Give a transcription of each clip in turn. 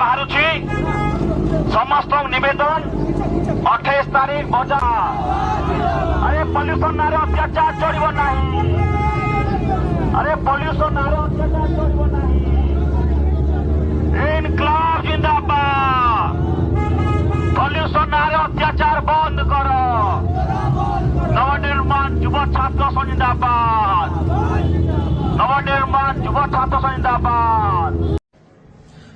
बाहरुछि समस्त निवेदन 28 तारीख बजार अरे पॉल्यूशन नारे अत्याचार चढ़िबो नाही अरे पॉल्यूशन नारे अत्याचार चढ़िबो नाही इनकलाब जिंदाबाद पॉल्यूशन नारे अत्याचार बंद करो नवनिर्माण युवा छात्र संघ जिंदाबाद नवनिर्माण युवा छात्र संघ जिंदाबाद।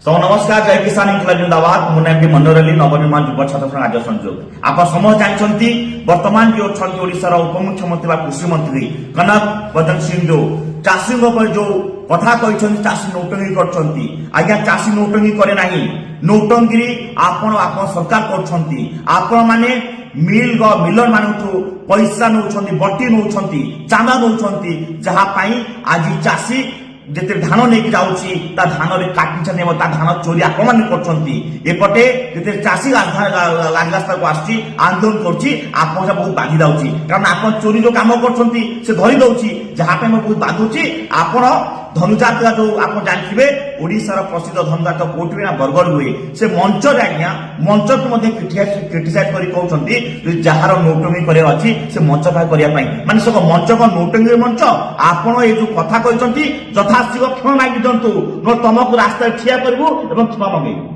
सो नमस्कार जय किसान इनकलाब जिंदाबाद मो नाम मनोरली नवनिर्माण युवा छात्र संघ राज्य संयोग आप समस्त जानते वर्तमान जो अच्छा ओडिशार उपमुख्यमंत्री कृषि मंत्री कनक बदन सिंह जो चाषी जो कथा कहते चाषी नौटंगी करछंती आज्ञा चाषी नौटंगी करे नाही नौटंगी आपण सरकार करछंती आपण माने मिलर मानू पैसा नौ बटी नौ चांदा नौ जहा आज चाषी जिते धान लेकिन जाऊँगी धान में काटी धान चोरी आक्रमण करपटे जिते चाषी राजरास्ता को आसी आंदोलन कर बहुत बाधि जाऊँगी कारण आप चोरी जो कम कर धरी दौर जहाँ बहुत बाधुची आपण धनुजात्रा जो आप जानते ओडिशार प्रसिद्ध धनुजात्रा कोटी ना बरगढ़ हुए से मंच आज्ञा मंच को क्रिटिसाइज कर कहते जार नौटंगी कर से मंच करने माने सब मंच को नौटंगी मंच आपण ये जो कथा कहते यथाशीघ्र क्षमा मांगी दिंतु तुमको रास्ता ठिया करूँ क्षमा मंगेबू।